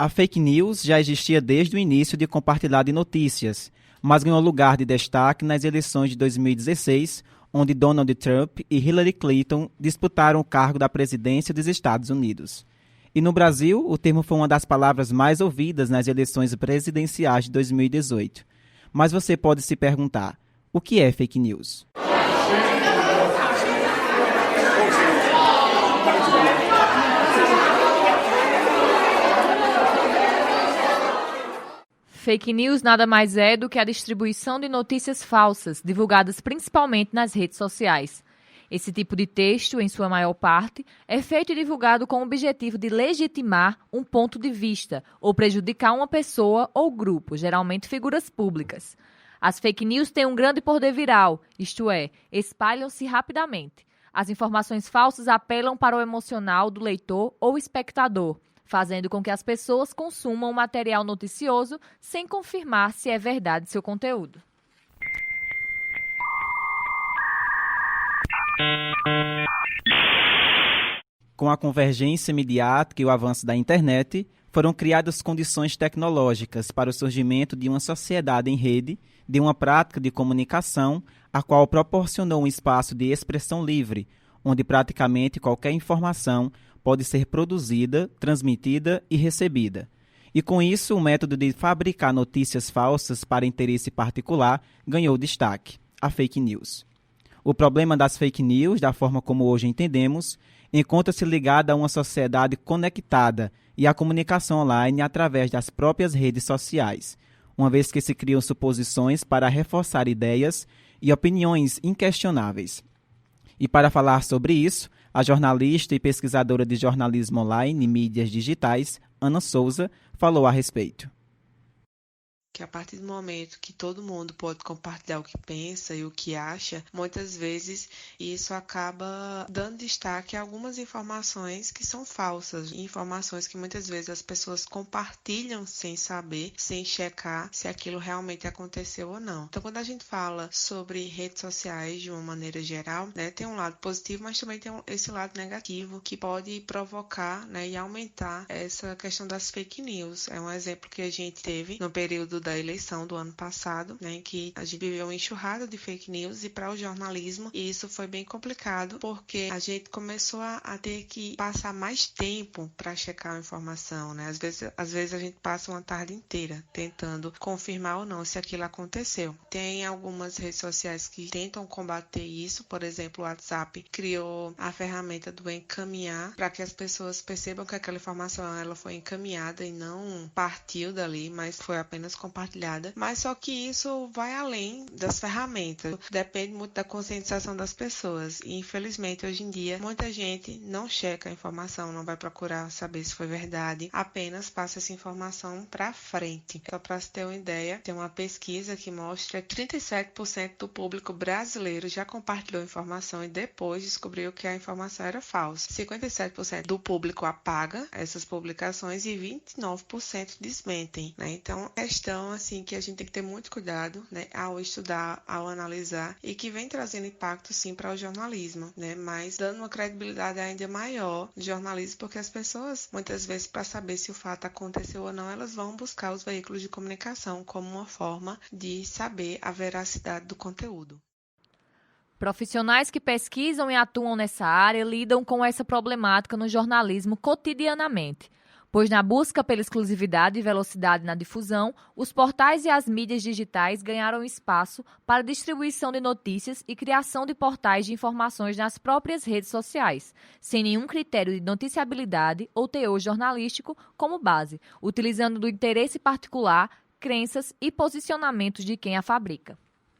A fake news já existia desde o início de compartilhar de notícias, mas ganhou lugar de destaque nas eleições de 2016, onde Donald Trump e Hillary Clinton disputaram o cargo da presidência dos Estados Unidos. E no Brasil, o termo foi uma das palavras mais ouvidas nas eleições presidenciais de 2018. Mas você pode se perguntar, o que é fake news? Fake news nada mais é do que a distribuição de notícias falsas, divulgadas principalmente nas redes sociais. Esse tipo de texto, em sua maior parte, é feito e divulgado com o objetivo de legitimar um ponto de vista ou prejudicar uma pessoa ou grupo, geralmente figuras públicas. As fake news têm um grande poder viral, isto é, espalham-se rapidamente. As informações falsas apelam para o emocional do leitor ou espectador, fazendo com que as pessoas consumam o material noticioso sem confirmar se é verdade seu conteúdo. Com a convergência midiática e o avanço da internet, foram criadas condições tecnológicas para o surgimento de uma sociedade em rede, de uma prática de comunicação, a qual proporcionou um espaço de expressão livre, onde praticamente qualquer informação pode ser produzida, transmitida e recebida. E com isso, o método de fabricar notícias falsas para interesse particular ganhou destaque, a fake news. O problema das fake news, da forma como hoje entendemos, encontra-se ligado a uma sociedade conectada e à comunicação online através das próprias redes sociais, uma vez que se criam suposições para reforçar ideias e opiniões inquestionáveis. E para falar sobre isso, a jornalista e pesquisadora de jornalismo online e mídias digitais, Ana Souza, falou a respeito. Que a partir do momento que todo mundo pode compartilhar o que pensa e o que acha, muitas vezes isso acaba dando destaque a algumas informações que são falsas, informações que muitas vezes as pessoas compartilham sem saber, sem checar se aquilo realmente aconteceu ou não. Então, quando a gente fala sobre redes sociais de uma maneira geral, tem um lado positivo, mas também tem esse lado negativo que pode provocar, e aumentar essa questão das fake news. É um exemplo que a gente teve no período da eleição do ano passado, em que a gente viveu uma enxurrada de fake news e para o jornalismo, e isso foi bem complicado, porque a gente começou a ter que passar mais tempo para checar a informação, Às vezes a gente passa uma tarde inteira tentando confirmar ou não se aquilo aconteceu. Tem algumas redes sociais que tentam combater isso, por exemplo, o WhatsApp criou a ferramenta do encaminhar para que as pessoas percebam que aquela informação ela foi encaminhada e não partiu dali, mas foi apenas compartilhada. Mas só que isso vai além das ferramentas, depende muito da conscientização das pessoas e infelizmente hoje em dia muita gente não checa a informação, não vai procurar saber se foi verdade, apenas passa essa informação para frente. Só para você ter uma ideia, tem uma pesquisa que mostra que 37% do público brasileiro já compartilhou informação e depois descobriu que a informação era falsa. 57% do público apaga essas publicações e 29% desmentem, Então, questão assim que a gente tem que ter muito cuidado, ao estudar, ao analisar e que vem trazendo impacto sim para o jornalismo, mas dando uma credibilidade ainda maior no jornalismo, porque as pessoas muitas vezes para saber se o fato aconteceu ou não, elas vão buscar os veículos de comunicação como uma forma de saber a veracidade do conteúdo. Profissionais que pesquisam e atuam nessa área lidam com essa problemática no jornalismo cotidianamente. Pois na busca pela exclusividade e velocidade na difusão, os portais e as mídias digitais ganharam espaço para distribuição de notícias e criação de portais de informações nas próprias redes sociais, sem nenhum critério de noticiabilidade ou teor jornalístico como base, utilizando do interesse particular, crenças e posicionamentos de quem a fabrica.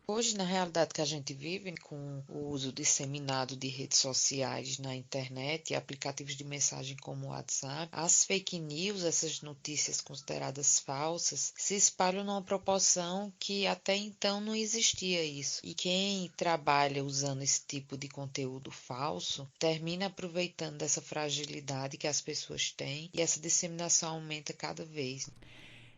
Hoje, na realidade que a gente vive, com o uso disseminado de redes sociais na internet e aplicativos de mensagem como o WhatsApp, as fake news, essas notícias consideradas falsas, se espalham numa proporção que até então não existia isso. E quem trabalha usando esse tipo de conteúdo falso termina aproveitando dessa fragilidade que as pessoas têm e essa disseminação aumenta cada vez.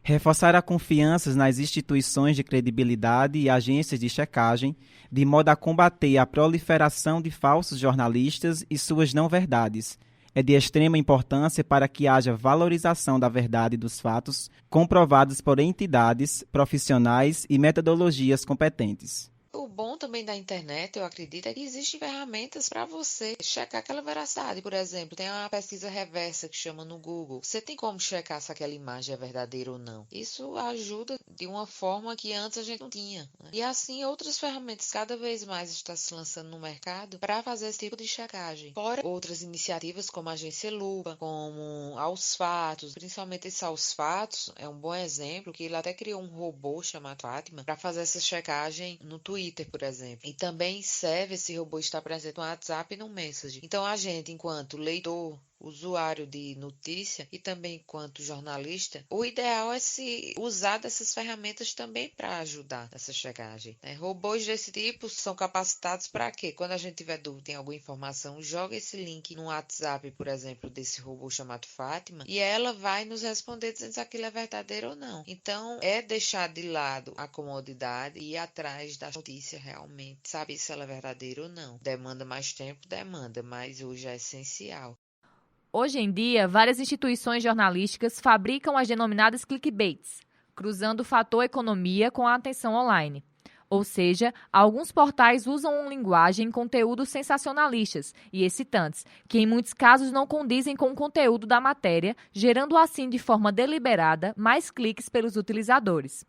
Reforçar a confiança nas instituições de credibilidade e agências de checagem, de modo a combater a proliferação de falsos jornalistas e suas não-verdades. é de extrema importância para que haja valorização da verdade dos fatos comprovados por entidades, profissionais e metodologias competentes. O bom também da internet, eu acredito, é que existem ferramentas para você checar aquela veracidade. Por exemplo, tem uma pesquisa reversa que chama no Google. Você tem como checar se aquela imagem é verdadeira ou não. Isso ajuda de uma forma que antes a gente não tinha, né? E assim, outras ferramentas cada vez mais estão se lançando no mercado para fazer esse tipo de checagem. Fora outras iniciativas como a Agência Lupa, como Aos Fatos, principalmente esse Aos Fatos é um bom exemplo, que ele até criou um robô chamado Fátima para fazer essa checagem no Twitter, por exemplo. E também serve esse robô estar presente no WhatsApp e no Messenger. Então a gente, enquanto leitor, usuário de notícia e também enquanto jornalista, o ideal é se usar dessas ferramentas também para ajudar nessa checagem, né? Robôs desse tipo são capacitados para quê? Quando a gente tiver dúvida em alguma informação, joga esse link no WhatsApp, por exemplo, desse robô chamado Fátima, e ela vai nos responder dizendo se aquilo é verdadeiro ou não. Então, é deixar de lado a comodidade e ir atrás da notícia realmente, saber se ela é verdadeira ou não. Demanda mais tempo? Demanda, mas hoje é essencial. Hoje em dia, várias instituições jornalísticas fabricam as denominadas clickbaits, cruzando o fator economia com a atenção online. Ou seja, alguns portais usam uma linguagem e conteúdos sensacionalistas e excitantes, que em muitos casos não condizem com o conteúdo da matéria, gerando assim de forma deliberada mais cliques pelos utilizadores.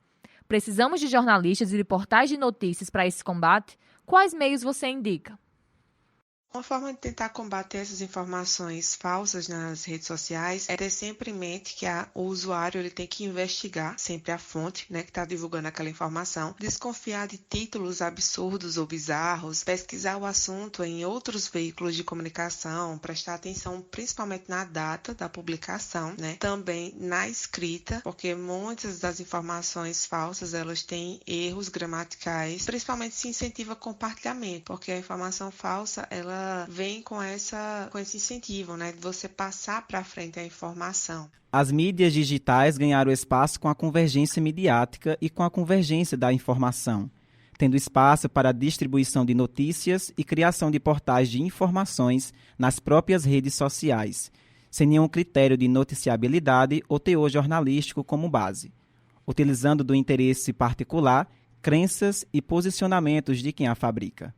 Precisamos de jornalistas e de portais de notícias para esse combate? Quais meios você indica? Uma forma de tentar combater essas informações falsas nas redes sociais é ter sempre em mente que o usuário ele tem que investigar sempre a fonte, né, que está divulgando aquela informação, desconfiar de títulos absurdos ou bizarros, pesquisar o assunto em outros veículos de comunicação, prestar atenção principalmente na data da publicação, né, também na escrita, porque muitas das informações falsas elas têm erros gramaticais, principalmente se incentiva compartilhamento, porque a informação falsa ela vem com esse incentivo, né, de você passar para frente a informação. As mídias digitais ganharam espaço com a convergência midiática e com a convergência da informação, tendo espaço para a distribuição de notícias e criação de portais de informações nas próprias redes sociais, sem nenhum critério de noticiabilidade ou teor jornalístico como base, utilizando do interesse particular, crenças e posicionamentos de quem a fabrica.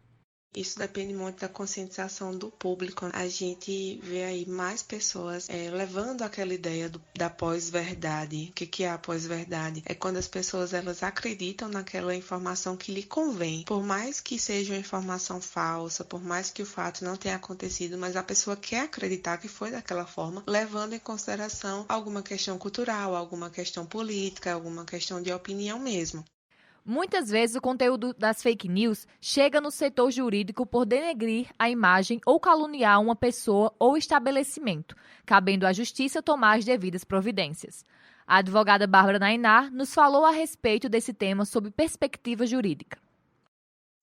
Isso depende muito da conscientização do público. A gente vê aí mais pessoas levando aquela ideia da pós-verdade. O que é a pós-verdade? É quando as pessoas elas acreditam naquela informação que lhe convém. Por mais que seja uma informação falsa, por mais que o fato não tenha acontecido, mas a pessoa quer acreditar que foi daquela forma, levando em consideração alguma questão cultural, alguma questão política, alguma questão de opinião mesmo. Muitas vezes o conteúdo das fake news chega no setor jurídico por denegrir a imagem ou caluniar uma pessoa ou estabelecimento, cabendo à justiça tomar as devidas providências. A advogada Bárbara Nainar nos falou a respeito desse tema sob perspectiva jurídica.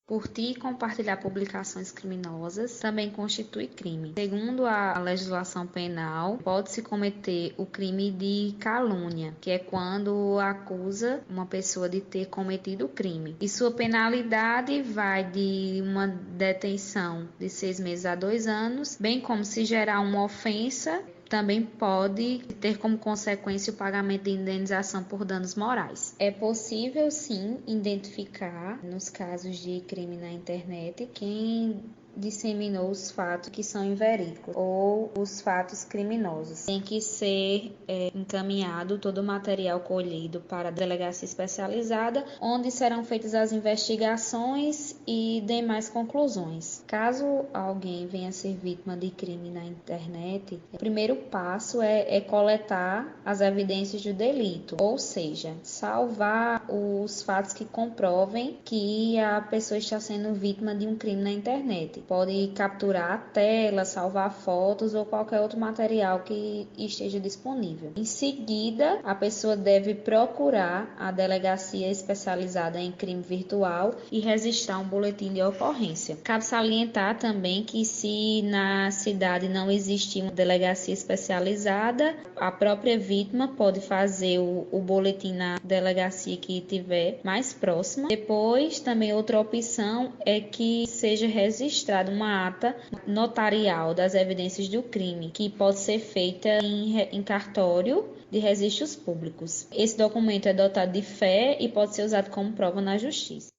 Curtir e compartilhar publicações criminosas também constitui crime. Segundo a legislação penal, pode-se cometer o crime de calúnia, que é quando acusa uma pessoa de ter cometido o crime. E sua penalidade vai de uma detenção de 6 meses a 2 anos, bem como se gerar uma ofensa, também pode ter como consequência o pagamento de indenização por danos morais. É possível, sim, identificar, nos casos de crime na internet, quem disseminou os fatos que são inverídicos ou os fatos criminosos. Tem que ser encaminhado todo o material colhido para a delegacia especializada, onde serão feitas as investigações e demais conclusões. Caso alguém venha a ser vítima de crime na internet, o primeiro passo é coletar as evidências do delito, ou seja, salvar os fatos que comprovem que a pessoa está sendo vítima de um crime na internet. Pode capturar a tela, salvar fotos ou qualquer outro material que esteja disponível. Em seguida, a pessoa deve procurar a delegacia especializada em crime virtual e registrar um boletim de ocorrência. Cabe salientar também que se na cidade não existe uma delegacia especializada, a própria vítima pode fazer o boletim na delegacia que tiver mais próxima. Depois, também outra opção é que seja registrado considerado uma ata notarial das evidências do crime, que pode ser feita em cartório de registros públicos. Esse documento é dotado de fé e pode ser usado como prova na justiça.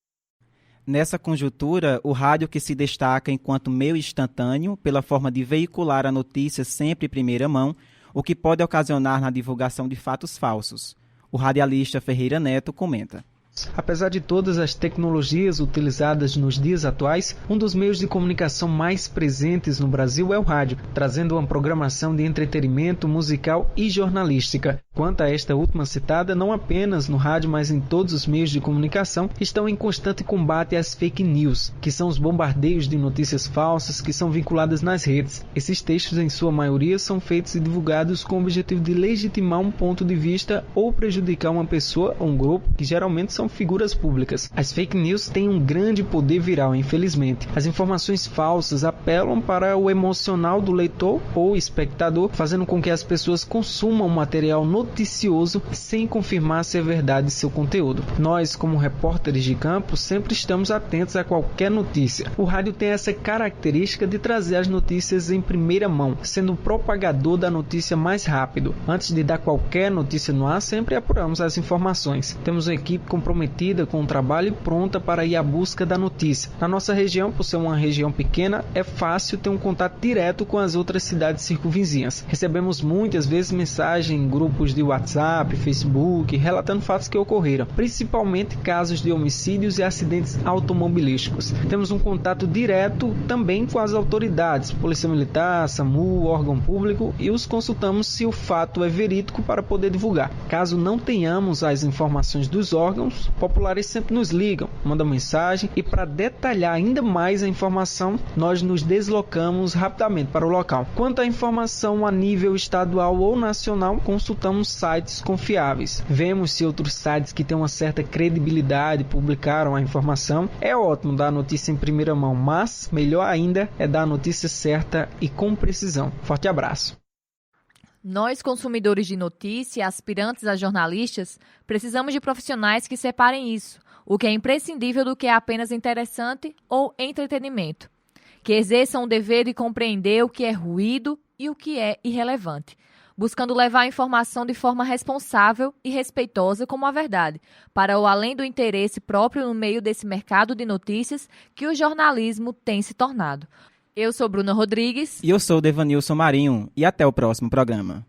Nessa conjuntura, o rádio que se destaca enquanto meio instantâneo pela forma de veicular a notícia sempre em primeira mão, o que pode ocasionar na divulgação de fatos falsos. O radialista Ferreira Neto comenta. Apesar de todas as tecnologias utilizadas nos dias atuais, um dos meios de comunicação mais presentes no Brasil é o rádio, trazendo uma programação de entretenimento, musical e jornalística. Quanto a esta última citada, não apenas no rádio, mas em todos os meios de comunicação, estão em constante combate às fake news, que são os bombardeios de notícias falsas que são vinculadas nas redes. Esses textos, em sua maioria, são feitos e divulgados com o objetivo de legitimar um ponto de vista ou prejudicar uma pessoa ou um grupo, que geralmente são figuras públicas. As fake news têm um grande poder viral, infelizmente. As informações falsas apelam para o emocional do leitor ou espectador, fazendo com que as pessoas consumam o material noticioso sem confirmar se é verdade seu conteúdo. Nós, como repórteres de campo, sempre estamos atentos a qualquer notícia. O rádio tem essa característica de trazer as notícias em primeira mão, sendo o propagador da notícia mais rápido. Antes de dar qualquer notícia no ar, sempre apuramos as informações. Temos uma equipe comprometida com o trabalho e pronta para ir à busca da notícia. Na nossa região, por ser uma região pequena, é fácil ter um contato direto com as outras cidades circunvizinhas. Recebemos muitas vezes mensagens em grupos de WhatsApp, Facebook, relatando fatos que ocorreram, principalmente casos de homicídios e acidentes automobilísticos. Temos um contato direto também com as autoridades, Polícia Militar, SAMU, órgão público, e os consultamos se o fato é verídico para poder divulgar. Caso não tenhamos as informações dos órgãos, populares sempre nos ligam, mandam mensagem e, para detalhar ainda mais a informação, nós nos deslocamos rapidamente para o local. Quanto à informação a nível estadual ou nacional, consultamos sites confiáveis. Vemos se outros sites que têm uma certa credibilidade publicaram a informação. É ótimo dar a notícia em primeira mão, mas melhor ainda é dar a notícia certa e com precisão. Forte abraço. Nós, consumidores de notícia, aspirantes a jornalistas, precisamos de profissionais que separem isso, o que é imprescindível do que é apenas interessante ou entretenimento, que exerçam o dever de compreender o que é ruído e o que é irrelevante, buscando levar a informação de forma responsável e respeitosa como a verdade, para o além do interesse próprio no meio desse mercado de notícias que o jornalismo tem se tornado. Eu sou Bruna Rodrigues. E eu sou Devanilson Marinho. E até o próximo programa.